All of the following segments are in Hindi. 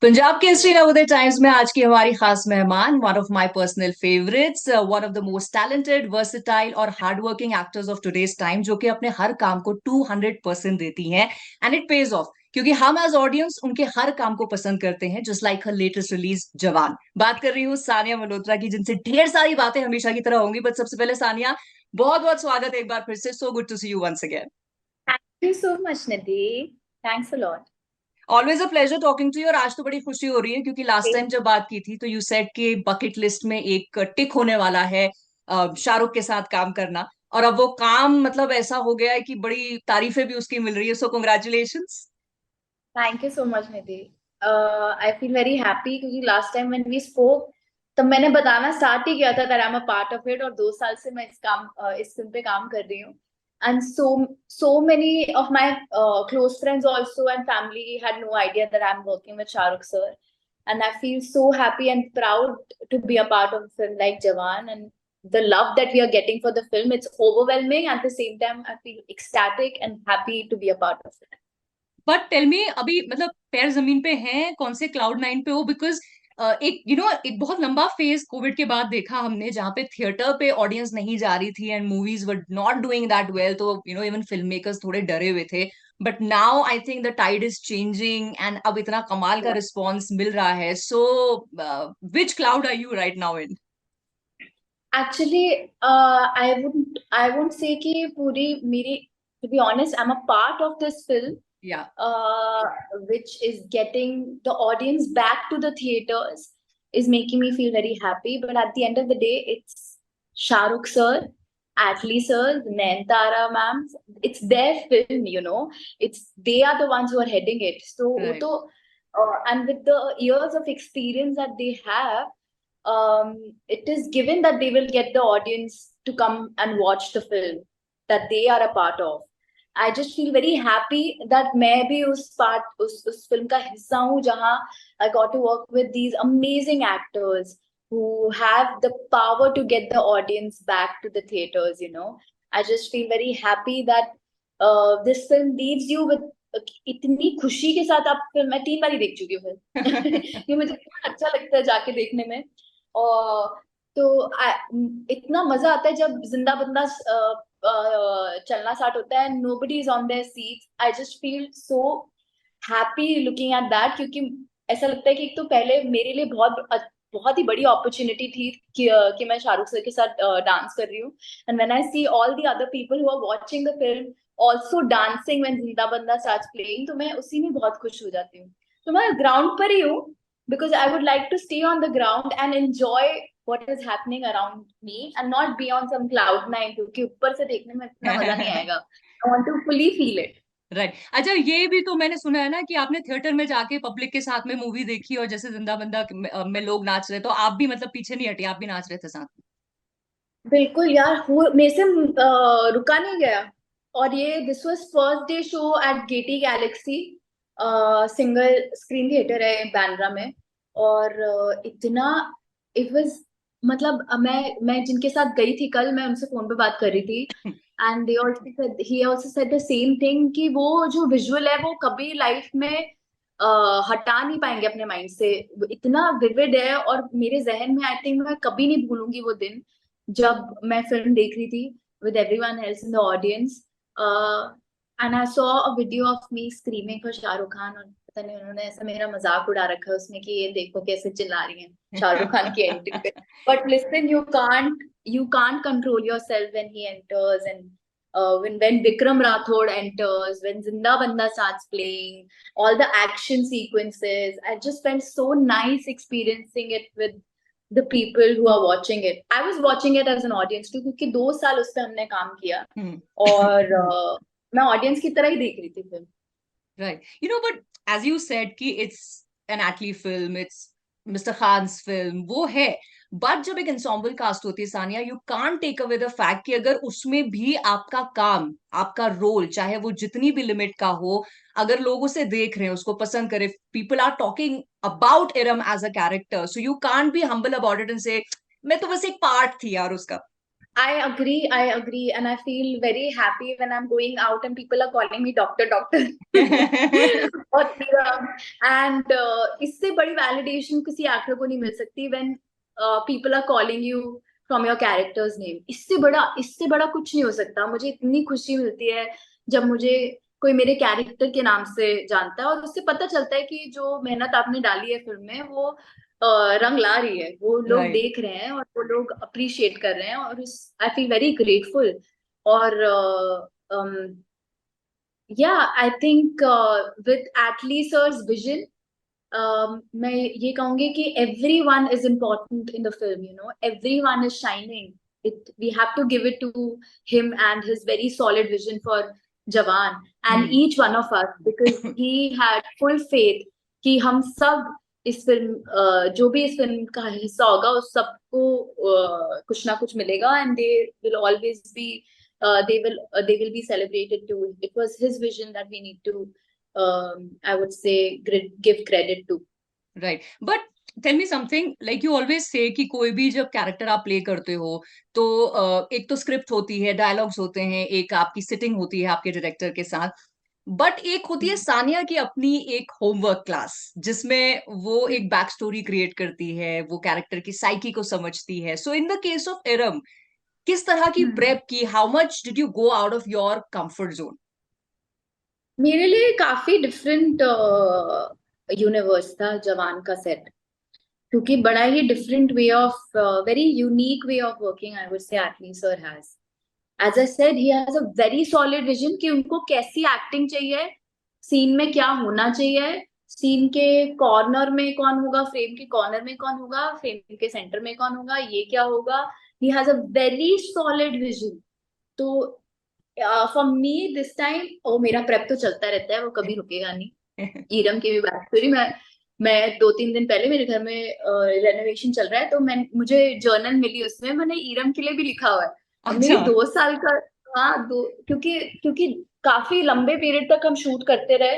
पंजाब केसरी नवोदय टाइम्स में आज की हमारी खास मेहमान, one of my personal favourites, one of the most talented, versatile और hard working actors of today's time, जो कि अपने हर काम को 200% देती हैं एंड इट पेज ऑफ, क्योंकि हम एज ऑडियंस उनके हर काम को पसंद करते हैं, जस्ट लाइक हर लेटेस्ट रिलीज जवान। बात कर रही हूँ सानिया मल्होत्रा की, जिनसे ढेर सारी बातें हमेशा की तरह होंगी, बट सबसे पहले सानिया, बहुत बहुत स्वागत है एक बार फिर से। So good to see you once again. Thank you so much, Nidhi. Thanks a lot. Always a pleasure talking to you. और आज तो बड़ी खुशी हो रही है क्योंकि लास्ट टाइम Same. जब बात की थी तो यू सेड कि बकेट लिस्ट में एक टिक होने वाला है शाहरुख के साथ काम करना, और अब वो काम मतलब ऐसा हो गया है कि बड़ी तारीफें भी उसकी मिल रही है। सो congratulations. Thank you so much, Nidhi. I feel very happy क्योंकि last time when we spoke, तब मैंने बताना स्टार्ट ही किया था that I'm a part of it और 2 साल से मैं इस फिल्म पे काम कर रही हूँ. And so many of my close friends also and family had no idea that I'm working with Shah Rukh sir. And I feel so happy and proud to be a part of a film like Jawan, and the love that we are getting for the film, it's overwhelming. At the same time, I feel ecstatic and happy to be a part of it. But tell me, अभी मतलब पैर जमीन पे हैं, कौन से क्लाउड नाइन पे हो? बिकॉज एक एक बहुत लंबा फेज कोविड के बाद देखा हमने जहाँ पे थिएटर पे ऑडियंस नहीं जा रही थी and movies were not doing that well, तो इवन फिल्म मेकर्स थोड़े डरे हुए थे। But now I think the tide is changing and अब इतना कमाल का रिस्पॉन्स मिल रहा है। So which cloud are you right now in? Actually, I won't say कि पूरी मेरी, to be honest, I'm a part of this film, या uh, which is getting the audience back to the theaters, is making me feel very happy. But at the end of the day, it's Shah Rukh sir, Atlee sir, Nayanthara ma'am. It's their film. They are the ones who are heading it. So, वो राइट। तो, and with the years of experience that they have, it is given that they will get the audience to come and watch the film that they are a part of. I just feel very happy that मैं भी उस film का हिस्सा हूँ जहाँ I got to work with these amazing actors who have the power to get the audience back to the theaters. I just feel very happy that this film leaves you with इतनी खुशी के साथ। आप फिल्म मैं 3 बार ही देख चुकी हूँ फिल्म ये मुझे इतना अच्छा लगता है जाके देखने में। और तो इतना मजा आता है जब जिंदा बंदा चलना स्टार्ट होता है, nobody is on their seats. I just feel so happy looking at that, क्योंकि ऐसा लगता है कि एक तो पहले मेरे लिए बहुत ही बड़ी अपॉर्चुनिटी थी कि मैं शाहरुख सर के साथ डांस कर रही हूँ, and when I see all the other people who are watching the film also dancing when Zinda Banda starts playing, तो मैं उसी में बहुत खुश हो जाती हूँ। तो मैं ग्राउंड पर ही हूँ, because I would like to stay on the ground and enjoy what is happening around me and not be on some cloud nine, क्योंकि ऊपर से देखने में इतना मजा नहीं आएगा। I want to fully feel it. Right. अच्छा, ये भी तो मैंने सुना है ना कि आपने थिएटर में जाके पब्लिक के साथ में मूवी देखी, और जैसे जिंदा बंदा में लोग नाच रहे तो आप भी मतलब पीछे नहीं हटे, आप भी नाच रहे थे साथ में? बिल्कुल यार, मेरे से रुका नहीं गया। और ये this was first day show at Getty Galaxy, single screen theatre है बांद्रा में। और इतना इट वाज, मतलब मैं जिनके साथ गई थी कल, मैं उनसे फोन पे बात कर रही थी, and they also said he also said the same thing कि वो जो विजुअल है वो कभी लाइफ में हटा नहीं पाएंगे अपने माइंड से। वो इतना विविड है और मेरे जहन में, आई थिंक मैं कभी नहीं भूलूंगी वो दिन जब मैं फिल्म देख रही थी with everyone else in the audience, and I saw a video of me screaming for Shahrukh Khan, और पता नहीं उन्होंने ऐसा मेरा मजाक उड़ा रखा है उसमें कि ये देखो कैसे चिल्ला रही हैं शाहरुख खान की एंट्री पे। But listen, you can't control yourself when he enters, and when Vikram Rathod enters, when Zinda Banda starts playing, all the action sequences, I just felt so nice experiencing it with the people who are watching it. I was watching it as an audience too, क्योंकि 2 साल उस पे हमने काम किया, और मैं ऑडियंस की तरह ही देख रही थी film. Right, but as you said कि it's an Atlee film, it's mister Khan's film, वो है। बट जब एक ensemble कास्ट होती है Sania, you can't take away the fact कि अगर उसमें भी आपका काम, आपका रोल, चाहे वो जितनी भी लिमिट का हो, अगर लोग उसे देख रहे हैं, उसको पसंद करे, people are talking about Iram as a character, so you can't be humble about it and say मैं तो बस एक पार्ट थी यार उसका। I agree, and I feel very happy when I'm going out and people are calling me doctor, doctor. और एंड इससे बड़ी वैलिडेशन किसी एक्टर को नहीं मिल सकती when people are calling you from your character's name. इससे बड़ा कुछ नहीं हो सकता। मुझे इतनी खुशी मिलती है जब मुझे कोई मेरे कैरेक्टर के नाम से जानता है, और उससे पता चलता है कि जो मेहनत आपने डाली है फिल्म में वो रंग ला रही है, वो लोग राइट। देख रहे हैं और वो लोग अप्रिशिएट कर रहे हैं, और आई फील वेरी ग्रेटफुल। और yeah, I think with Atlee sir's vision, मैं ये कहूंगी कि everyone is important in the film, you know, everyone is shining. We have to give it to him and his very solid vision for Jawan, and each one of us, because he had full faith कि हम सब इस फिल्म, जो भी इस फिल्म का हिस्सा होगा उस सबको कुछ ना कुछ मिलेगा, and they will always be they will be celebrated too. It was his vision that we need to I would say give credit to. Right, but tell me something, like you always say कि कोई भी जब कैरेक्टर आप प्ले करते हो तो एक तो स्क्रिप्ट होती है, डायलॉग्स होते हैं, एक आपकी सिटिंग होती है आपके डायरेक्टर के साथ, बट एक होती है सानिया की अपनी एक होमवर्क क्लास, जिसमें वो एक बैक स्टोरी क्रिएट करती है, वो कैरेक्टर की साइकी को समझती है। So in the case of Iram, किस तरह की प्रेप की, how much did you go out of your comfort zone? मेरे लिए काफी डिफरेंट यूनिवर्स था जवान का सेट, क्योंकि बड़ा ही different way of very unique way of working I would say Atlee sir has. As I said, he has a very solid vision कि उनको कैसी एक्टिंग चाहिए, सीन में क्या होना चाहिए, सीन के कॉर्नर में कौन होगा, फ्रेम के कॉर्नर में कौन होगा, फ्रेम के सेंटर में कौन होगा, ये क्या होगा। ही has a very solid vision. तो फॉर मी दिस टाइम, ओ मेरा प्रेप तो चलता रहता है, वो कभी रुकेगा नहीं। ईरम की भी बात करी, मैं 2-3 दिन पहले मेरे घर में रेनोवेशन चल रहा है, तो मुझे जर्नल मिली, उसमें मैंने ईरम के लिए भी लिखा हुआ है। अब मेरी अच्छा। 2 साल का, हाँ, क्योंकि क्योंकि काफी लंबे पीरियड तक हम शूट करते रहे,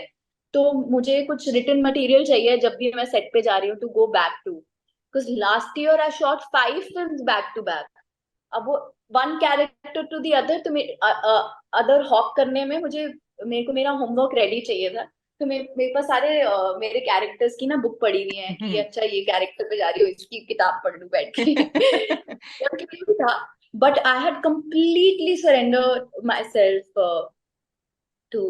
तो मुझे कुछ रिटन मटेरियल चाहिए जब भी मैं सेट पे जा रही हूँ, to go back to, because last year I shot 5 films back to back. अब वो one character to the other, तो अदर हॉक करने में मेरे को मेरा होमवर्क रेडी चाहिए था। तो मेरे पास सारे मेरे कैरेक्टर्स की ना बुक पड़ी हुई है कि अच्छा ये कैरेक्टर पे जा रही हूँ, इसकी किताब पढ़ लूं बैठ के। था, but I had completely surrender myself to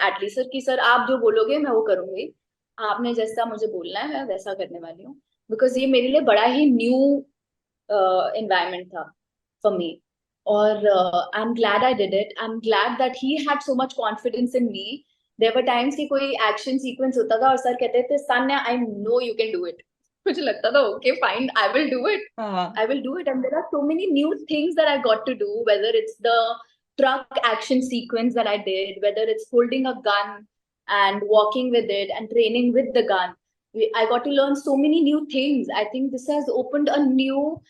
Atlee sir की सर आप जो बोलोगे मैं वो करूंगी, आपने जैसा मुझे बोलना है मैं वैसा करने वाली हूँ। बिकॉज ये मेरे लिए बड़ा ही न्यू environment था for me, और I'm glad I did it. I'm glad that he had so much confidence in me. There were times कि कोई action sequence होता था और सर कहते थे Sanya I know you can do it. मुझे लगता था okay fine, I will do it. I will do it. And there are so many new things that I got to do, whether it's the truck action sequence that I did, whether it's holding a gun and walking with it and training with the gun. I got to learn so many new things. I think this has opened a new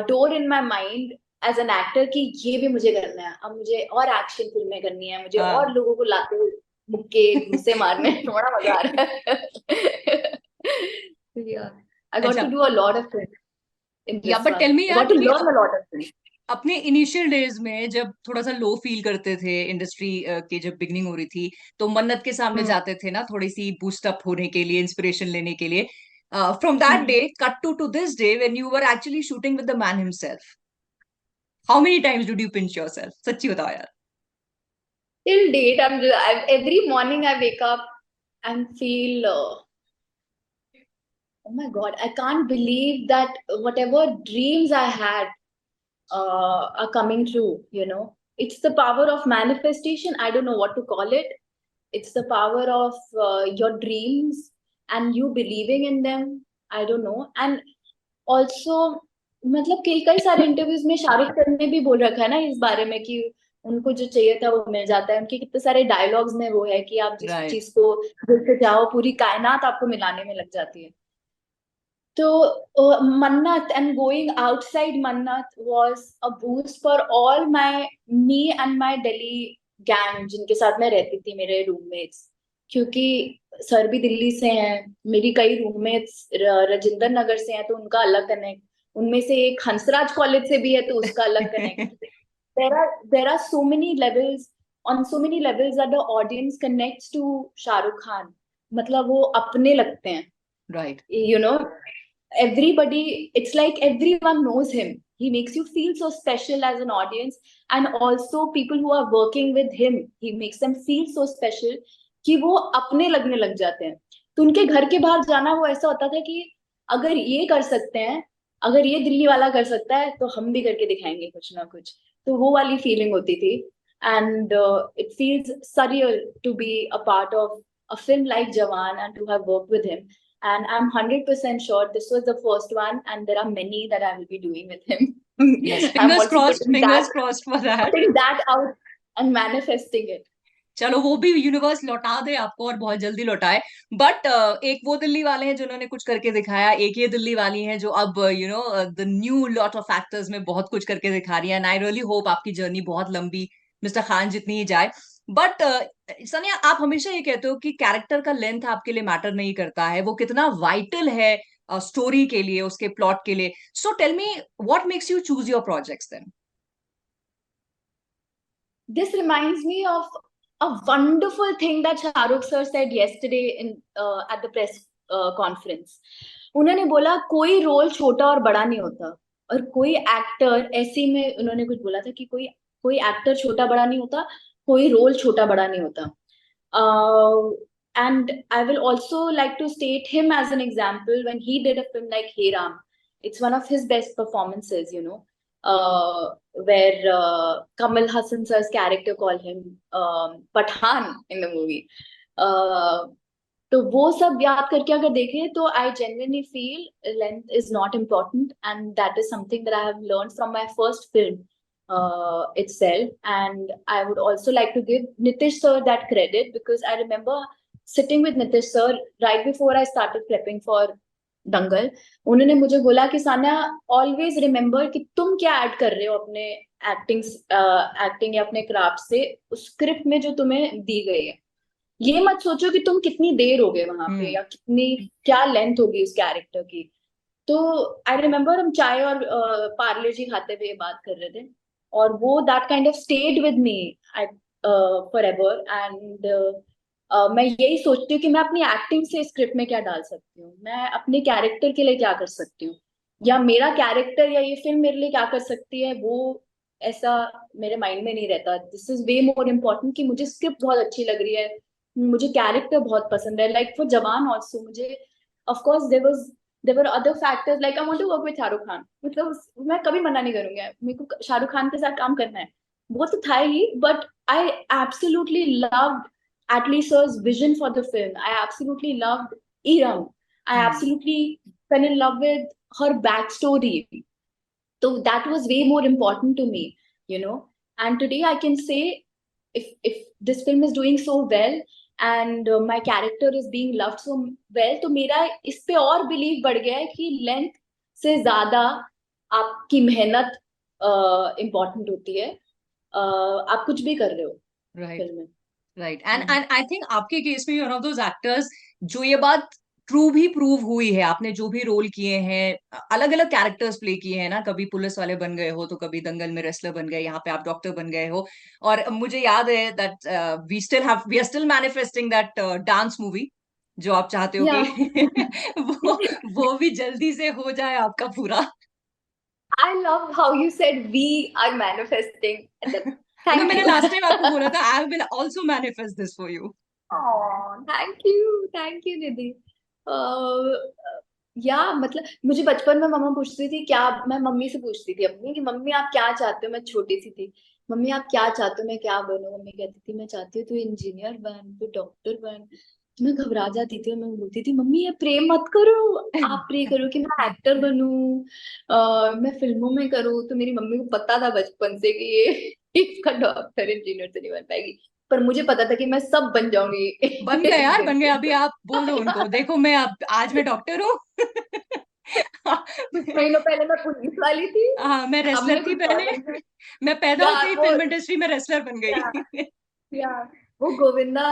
door in my mind as an actor कि ये भी मुझे करना है, अब मुझे और एक्शन फिल्में करनी है, मुझे और लोगों को लाते हुए मुक्के घुसे मारने में बड़ा मजा आ रहा है। Yeah, I got to do a lot of things in this but one. tell me I got to यार, learn a lot of things. अपने इनिशियल डेज में जब थोड़ा सा लो फील करते थे, इंडस्ट्री की जब बिगनिंग हो रही थी, तो मन्नत के सामने जाते थे ना, थोड़ी सी बूस्ट अप होने के लिए, इंस्पिरेशन लेने के लिए। From that day cut to this day when you were actually shooting with the man himself, how many times did you pinch yourself? सच्ची बताओ यार। Till date, every morning I wake up and feel, oh my God, I can't believe that whatever dreams I had are coming true, you know. It's the power of manifestation. I don't know what to call it. It's the power of your dreams and you believing in them. I don't know. And also, मतलब कई सारे इंटरव्यूज में शाहरुख खान ने भी बोल रखा है ना इस बारे में कि उनको जो चाहिए था वो मिल जाता है। उनके कितने सारे डायलॉग्स में वो है कि आप जिस चीज को दिल से चाहो पूरी कायनात आपको मिलाने में लग जाती है। So Mannat and going outside Mannat was a boost for all me and my Delhi gang जिनके साथ मैं रहती थी, मेरे रूममेट्स, क्योंकि सर भी दिल्ली से हैं, मेरी कई रूममेट्स राजेंद्र नगर से हैं तो उनका अलग कनेक्ट, उनमें से एक हंसराज कॉलेज से भी है तो उसका अलग connect. there are so many levels on so many levels that the audience connects to Shah Rukh Khan. मतलब वो अपने लगते हैं. Right. You know, everybody, it's like everyone knows him. He makes you feel so special as an audience, and also people who are working with him, he makes them feel so special कि वो अपने लगने लग जाते हैं. तो उनके घर के बाहर जाना वो ऐसा होता था कि अगर ये कर सकते हैं, अगर ये दिल्ली वाला कर सकता है, तो हम भी करके दिखाएंगे कुछ ना कुछ. तो वो वाली फीलिंग होती थी. And it feels surreal to be a part of a film like Jawan and to have worked with him. And I'm 100% sure this was the first one, and there are many that I will be doing with him. Yes, I'm fingers also crossed, fingers crossed for that. putting that out and manifesting it. चलो वो भी यूनिवर्स लौटा दे आपको, और बहुत जल्दी लौटाए. बट एक वो दिल्ली वाले हैं जिन्होंने कुछ करके दिखाया, एक ये दिल्ली वाली हैं जो अब the new lot of actors में बहुत कुछ करके दिखा रही है. एंड आई रियली होप आपकी जर्नी बहुत लंबी मिस्टर खान जितनी ही जाए. बट सनिया, आप हमेशा ये कहते हो कि कैरेक्टर का लेंथ आपके लिए मैटर नहीं करता है, वो कितना वाइटल है स्टोरी के लिए, उसके प्लॉट के लिए. So tell me, what makes you choose your projects then? This reminds me of a wonderful thing that Shah Rukh sir said yesterday in at the press conference. उन्होंने बोला कोई रोल छोटा और बड़ा नहीं होता, और कोई एक्टर ऐसे में, उन्होंने कुछ बोला था कि कोई कोई एक्टर छोटा बड़ा नहीं होता, कोई रोल छोटा बड़ा नहीं होता. And I will also like to state him as an example when he did a film like Hey Ram. It's one of his best performances, where Kamal Hassan sir's character called him Pathan in the movie. तो वो सब याद करके अगर देखें तो I genuinely feel length is not important, and that is something that I have learned from my first film itself. And I would also like to give Nitish sir that credit, because I remember sitting with Nitish sir right before I started prepping for दंगल. उन्होंने मुझे बोला कि सान्या, ऑलवेज रिमेम्बर कि तुम क्या ऐड कर रहे हो अपने एक्टिंग या अपने क्राफ्ट से उस स्क्रिप्ट में जो तुम्हें दी गई है. ये मत सोचो कि तुम कितनी देर हो गए वहां पे, या कितनी क्या लेंथ होगी उस कैरेक्टर की. तो आई रिमेम्बर हम चाय और पार्ले जी खाते हुए बात कर रहे थे, और वो that kind of stayed with me for ever. And मैं यही सोचती हूँ कि मैं अपनी एक्टिंग से स्क्रिप्ट में क्या डाल सकती हूँ, मैं अपने कैरेक्टर के लिए क्या कर सकती हूँ, या मेरा कैरेक्टर या ये फिल्म मेरे लिए क्या कर सकती है, वो ऐसा मेरे माइंड में नहीं रहता. This is way more important कि मुझे स्क्रिप्ट बहुत अच्छी लग रही है, मुझे कैरेक्टर बहुत पसंद है. लाइक फॉर जवान ऑल्सो, मुझे of course there were other factors, like I want to work with Shahrukh Khan. मतलब मैं कभी मना नहीं करूंगी, मेरे को शाहरुख खान के साथ काम करना है, वो तो था ही. But I absolutely loved Atlee sir's vision for the film. I absolutely loved Iram. I absolutely fell in love with her backstory. So that was way more important to me, you know. And today I can say, if this film is doing so well and my character is being loved so well, तो मेरा इस पे और बिलीव बढ़ गया है कि लेंथ से ज्यादा आपकी मेहनत इम्पोर्टेंट होती है. आप कुछ भी कर रहे हो फिल्म में. राइट. एंड आई थिंक आपके केस में वन ऑफ दोज एक्टर्स जो ये बात ट्रू भी प्रूव हुई है. आपने जो भी रोल किए हैं, अलग अलग कैरेक्टर्स प्ले किए हैं ना, कभी पुलिस वाले बन गए हो, तो कभी दंगल में रेसलर बन गए, यहाँ पे आप डॉक्टर बन गए हो. और मुझे याद है that we are still manifesting that dance movie जो आप चाहते हो कि वो भी जल्दी से हो जाए आपका पूरा. I love how you said we are manifesting. मैंने लास्ट टाइम आपको बोला था I will also manifest this for you. Thank you दीदी. या मतलब मुझे बचपन में मम्मा पूछती थी क्या, मैं मम्मी से पूछती थी अपनी कि मम्मी आप क्या चाहते हो, मैं छोटी सी थी, मम्मी आप क्या चाहते हो मैं क्या बनूं. मम्मी कहती थी मैं चाहती हूँ तू इंजीनियर बन, तू डॉक्टर बन. मैं घबरा जाती थी और मैं बोलती थी मम्मी ये प्रे मत करो, आप प्रे करो कि मैं एक्टर बनूं, मैं फिल्मों में करूं. तो मेरी मम्मी को पता था बचपन से कि ये इसका डॉक्टर इंजीनियर तो नहीं बन पाएगी, पर मुझे पता था कि मैं सब बन जाऊंगी. बन गए यार, बन गए. अभी आप बोलो उनको, देखो मैं आज मैं डॉक्टर हूँ. महीनों पहले मैं पुलिस वाली थी. हाँ, मैं रेसलर थी पहले. मैं पैदा होते ही फिल्म इंडस्ट्री में रेसलर बन गई. या वो गोविंदा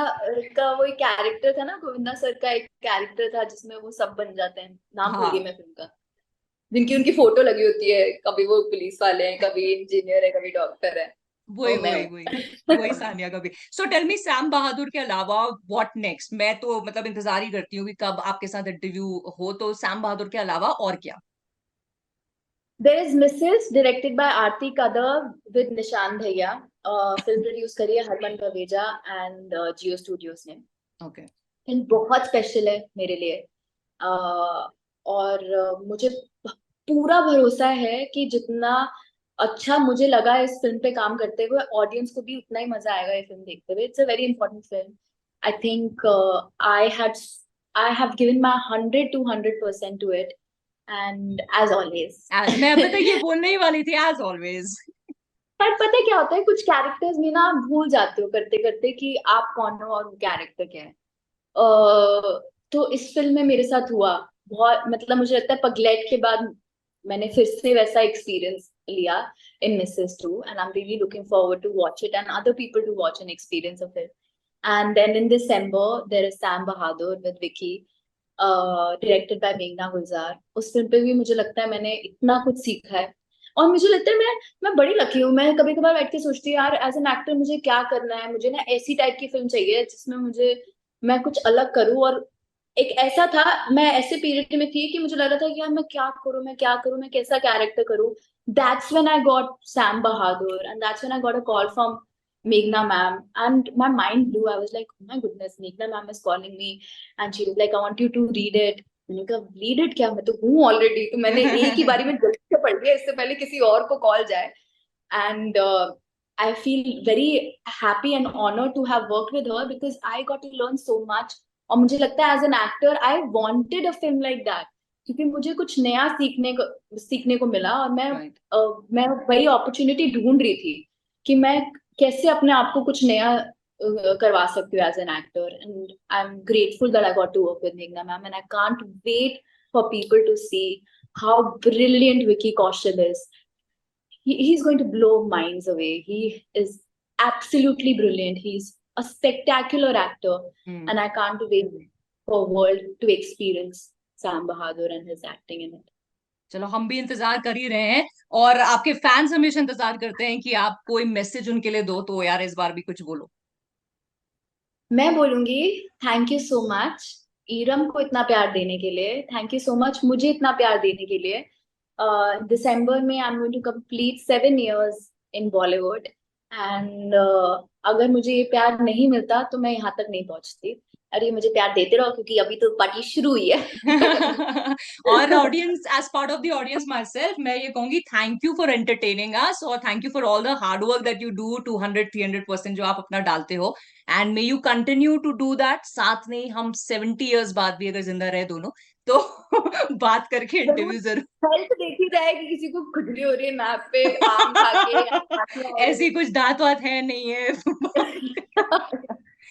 का वो एक कैरेक्टर था ना, गोविंदा सर का एक कैरेक्टर था जिसमें वो सब बन जाते हैं. नाम भूल गई मैं फिल्म का, जिनकी उनकी फोटो लगी होती है, कभी वो पुलिस वाले हैं, कभी इंजीनियर है, कभी डॉक्टर है. वही वो मैं वही वही वही हूँ। सानिया का भी। सो टेल मी, सैम बहादुर के अलावा व्हाट नेक्स्ट? मैं तो मतलब इंतजार ही करती हूँ कि कब आपके साथ इंटरव्यू हो, तो सैम बहादुर के अलावा और क्या? There is Mrs. directed by Aarti Kadar with Nishan Bhaiya. Film produce करी है हरमन गवेजा एंड जियो स्टूडियोज ने। ओके। फिल्म बहुत स्पेशल है मेरे लिए। और मुझे पूरा भरोसा है कि जितना अच्छा मुझे लगा इस फिल्म पे काम करते हुए, ऑडियंस को भी उतना ही मजा आएगा ये फिल्म देखते हुए। It's a very important film. I think I had I have given my 100 to 100% to it, and as always. मैं अभी तक ये बोलने ही वाली थी, एज ऑलवेज। पर पता है क्या होता है, कुछ कैरेक्टर्स में ना आप भूल जाते हो करते करते कि आप कौन हो और कैरेक्टर क्या है। तो इस फिल्म में मेरे साथ हुआ बहुत, मतलब मुझे लगता है पगलेट के बाद मैंने फिर से वैसा एक्सपीरियंस लिया in Mrs too, and I am really looking forward to watch it and other people to watch and experience of it. And then in December there is Sam Bahadur with Vicky, directed by मेघना गुलजार। उस फिल्म पे भी मुझे लगता है मैंने इतना कुछ सीखा है। और मुझे लगता है मैं बड़ी लकी हूँ। मैं कभी कभार बैठ के सोचती हूँ यार, एज एन एक्टर मुझे क्या करना है। मुझे ना ऐसी टाइप की फिल्म चाहिए जिसमें मुझे मैं कुछ अलग करूँ। और एक ऐसा था, मैं ऐसे पीरियड में थी कि मुझे लग रहा था कि यार मैं क्या करूँ, मैं क्या करूँ, मैं कैसा कैरेक्टर करूँ। That's when I got Sam Bahadur and that's when I got a call from Meghna ma'am, and my mind blew. I was like, oh my goodness, Meghna ma'am is calling me, and she was like, I want you to read it. मैंने कहा रीड इट क्या, मैं तो हूँ ऑलरेडी। तो मैंने एक ही बारी में जल्दी से पढ़ लिया इससे पहले किसी और को कॉल जाए। And I feel very happy and honored to have worked with her because I got to learn so much. और मुझे लगता है as an actor I wanted a film like that, क्योंकि मुझे कुछ नया सीखने को मिला। और राइट। मैं वही अपॉर्चुनिटी ढूंढ रही थी कि मैं कैसे अपने आप को कुछ नया करवा सकती हूँ as an actor. And I am grateful that I got to work with मेघना ma'am, and I can't wait for people to see how brilliant Vicky Kaushal is. He's going to blow minds away. He is absolutely brilliant. He's a spectacular actor, and I can't wait for world to experience Sam Bahadur and his acting in it. चलो, हम भी इंतजार कर ही रहे हैं, और आपके फैंस हमेशा इंतजार करते हैं कि आप कोई मैसेज उनके लिए दो, तो यार इस बार भी कुछ बोलो। मैं बोलूंगी thank you so much Iram को इतना प्यार देने के लिए। थैंक यू सो मच मुझे इतना प्यार देने के लिए। दिसंबर में I am going to complete 7 years in Bollywood, and अगर मुझे ये प्यार नहीं मिलता तो मैं यहाँ तक नहीं पहुंचती। अरे मुझे प्यार देते रहो, क्योंकि अभी तो पार्टी शुरू हुई है। और audience, as part of the audience myself, मैं ये कहूंगी thank you for entertaining us, और thank you for all the hard work that you do, 200-300% जो आप अपना डालते हो, and may you continue to do that. साथ में हम 70 years बाद भी अगर जिंदा रहे दोनों, तो बात करके जरूर इंटरव्यू जरूर। हेल्प देखी जाएगी, किसी को खुजली हो रही है नाक पे आम खा के या खांसियां हो ऐसी रही कुछ दांत वात है नहीं है।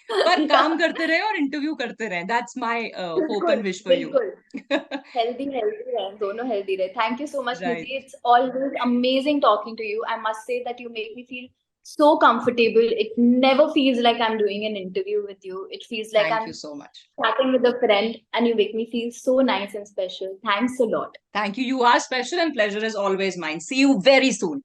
पर काम है। करते रहे और इंटरव्यू करते रहे, दैट्स माय होप बिल्कुल एंड विश फॉर यू। बिल्कुल। हेल्दी हेल्दी रहे, दोनों हेल्दी रहे। Thank you so much right. Nidhi, it's always amazing talking to you. I must say that you make me feel so comfortable. It never feels like I'm doing an interview with you. It feels like thank I'm you so much. chatting with a friend, and you make me feel so nice and special. Thanks a lot. Thank you. You are special, and pleasure is always mine. See you very soon.